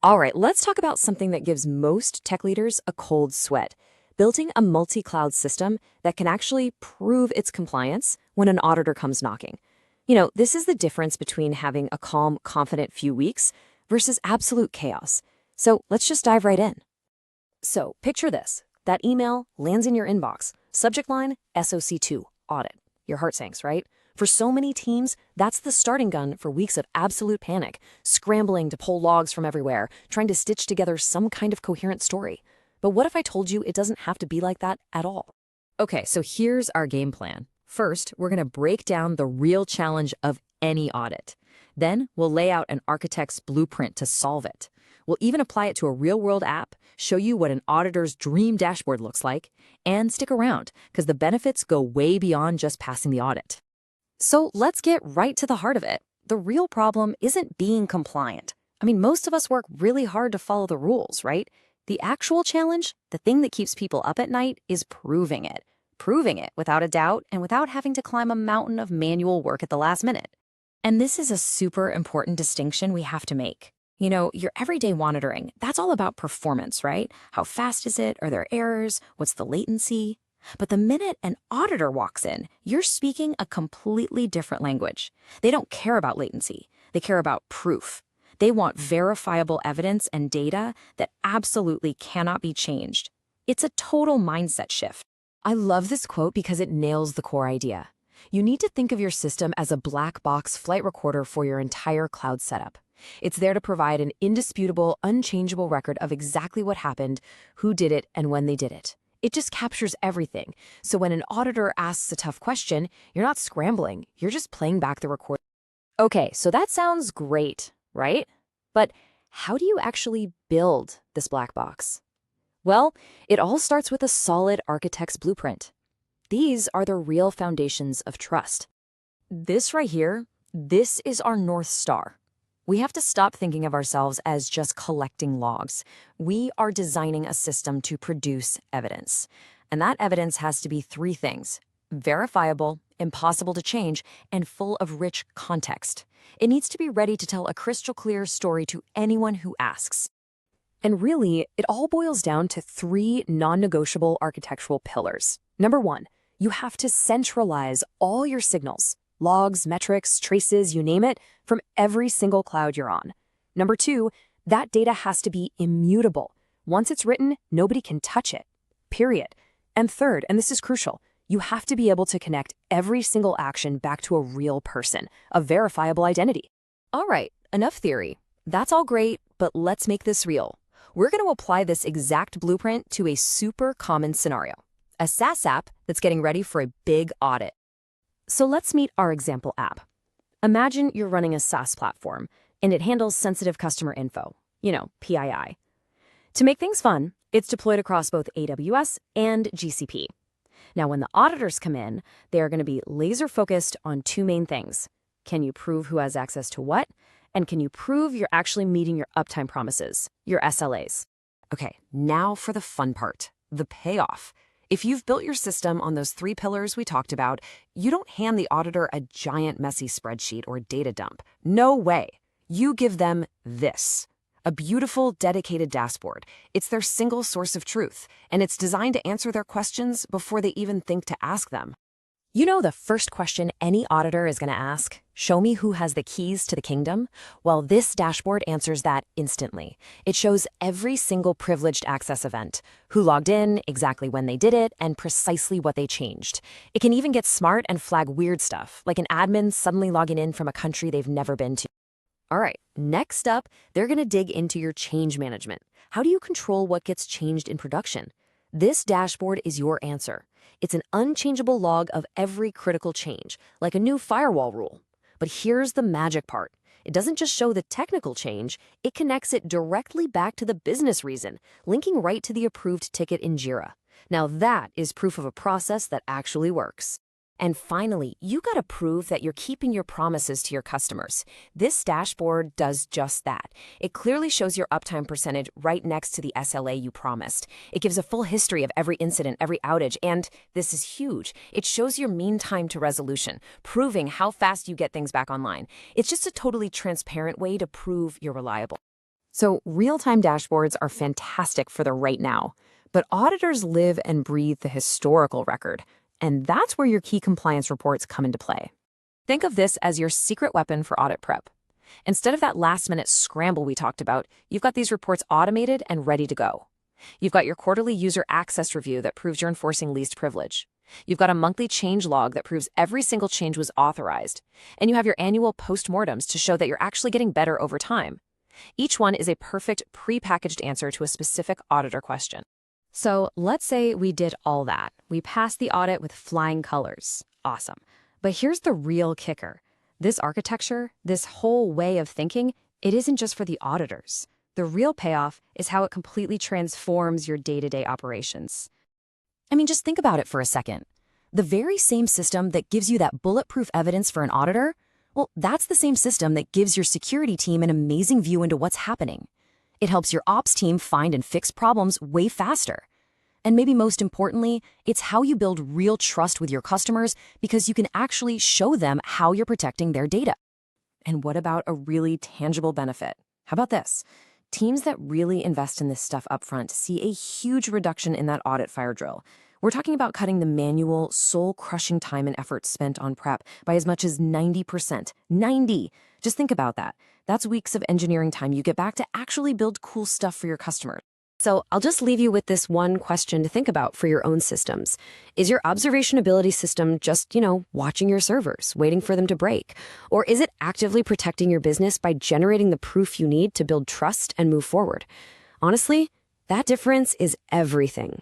All right, let's talk about something that gives most tech leaders a cold sweat. Building a multi-cloud system that can actually prove its compliance when an auditor comes knocking. This is the difference between having a calm, confident few weeks versus absolute chaos. So let's just dive right in. So picture this. That email lands in your inbox. Subject line, SOC2, audit. Your heart sinks, right? For so many teams, that's the starting gun for weeks of absolute panic, scrambling to pull logs from everywhere, trying to stitch together some kind of coherent story. But what if I told you it doesn't have to be like that at all? Okay, so here's our game plan. First, we're going to break down the real challenge of any audit. Then, we'll lay out an architect's blueprint to solve it. We'll even apply it to a real-world app, show you what an auditor's dream dashboard looks like, and stick around, because the benefits go way beyond just passing the audit. So let's get right to the heart of it. The real problem isn't being compliant. Most of us work really hard to follow the rules, right? The actual challenge, the thing that keeps people up at night, is proving it. Proving it without a doubt and without having to climb a mountain of manual work at the last minute. And this is a super important distinction we have to make. Your everyday monitoring, that's all about performance, right? How fast is it? Are there errors? What's the latency? But the minute an auditor walks in, you're speaking a completely different language. They don't care about latency. They care about proof. They want verifiable evidence and data that absolutely cannot be changed. It's a total mindset shift. I love this quote because it nails the core idea. You need to think of your system as a black box flight recorder for your entire cloud setup. It's there to provide an indisputable, unchangeable record of exactly what happened, who did it, and when they did it. It just captures everything. So when an auditor asks a tough question, you're not scrambling. You're just playing back the recording. Okay, so that sounds great, right? But how do you actually build this black box? Well, it all starts with a solid architect's blueprint. These are the real foundations of trust. This right here, this is our North Star. We have to stop thinking of ourselves as just collecting logs. We are designing a system to produce evidence. And that evidence has to be three things: verifiable, impossible to change, and full of rich context. It needs to be ready to tell a crystal clear story to anyone who asks. And really, it all boils down to three non-negotiable architectural pillars. Number one, you have to centralize all your signals. Logs, metrics, traces, you name it, from every single cloud you're on. Number two, that data has to be immutable. Once it's written, nobody can touch it. Period. And third, and this is crucial, you have to be able to connect every single action back to a real person, a verifiable identity. All right, enough theory. That's all great, but let's make this real. We're going to apply this exact blueprint to a super common scenario, a SaaS app that's getting ready for a big audit. So let's meet our example app. Imagine you're running a SaaS platform, and it handles sensitive customer info, PII. To make things fun, it's deployed across both AWS and GCP. Now, when the auditors come in, they are going to be laser-focused on two main things. Can you prove who has access to what? And can you prove you're actually meeting your uptime promises, your SLAs? Okay, now for the fun part, the payoff. If you've built your system on those three pillars we talked about, you don't hand the auditor a giant messy spreadsheet or data dump. No way. You give them this. A beautiful, dedicated dashboard. It's their single source of truth, and it's designed to answer their questions before they even think to ask them. The first question any auditor is going to ask, show me who has the keys to the kingdom? Well, this dashboard answers that instantly. It shows every single privileged access event, who logged in, exactly when they did it, and precisely what they changed. It can even get smart and flag weird stuff, like an admin suddenly logging in from a country they've never been to. All right, next up, they're going to dig into your change management. How do you control what gets changed in production? This dashboard is your answer. It's an unchangeable log of every critical change, like a new firewall rule. But here's the magic part. It doesn't just show the technical change, it connects it directly back to the business reason, linking right to the approved ticket in Jira. Now that is proof of a process that actually works. And finally, you gotta prove that you're keeping your promises to your customers. This dashboard does just that. It clearly shows your uptime percentage right next to the SLA you promised. It gives a full history of every incident, every outage, and this is huge. It shows your mean time to resolution, proving how fast you get things back online. It's just a totally transparent way to prove you're reliable. So real-time dashboards are fantastic for the right now, but auditors live and breathe the historical record, and that's where your key compliance reports come into play. Think of this as your secret weapon for audit prep. Instead of that last-minute scramble we talked about, you've got these reports automated and ready to go. You've got your quarterly user access review that proves you're enforcing least privilege. You've got a monthly change log that proves every single change was authorized. And you have your annual postmortems to show that you're actually getting better over time. Each one is a perfect pre-packaged answer to a specific auditor question. So let's say we did all that. We passed the audit with flying colors. Awesome. But here's the real kicker. This architecture, this whole way of thinking, it isn't just for the auditors. The real payoff is how it completely transforms your day-to-day operations. I mean, just think about it for a second. The very same system that gives you that bulletproof evidence for an auditor, well, that's the same system that gives your security team an amazing view into what's happening. It helps your ops team find and fix problems way faster. And maybe most importantly, it's how you build real trust with your customers because you can actually show them how you're protecting their data. And what about a really tangible benefit? How about this? Teams that really invest in this stuff upfront see a huge reduction in that audit fire drill. We're talking about cutting the manual, soul-crushing time and effort spent on prep by as much as 90%. 90! Just think about that. That's weeks of engineering time you get back to actually build cool stuff for your customers. So I'll just leave you with this one question to think about for your own systems. Is your observability system just, watching your servers, waiting for them to break? Or is it actively protecting your business by generating the proof you need to build trust and move forward? Honestly, that difference is everything.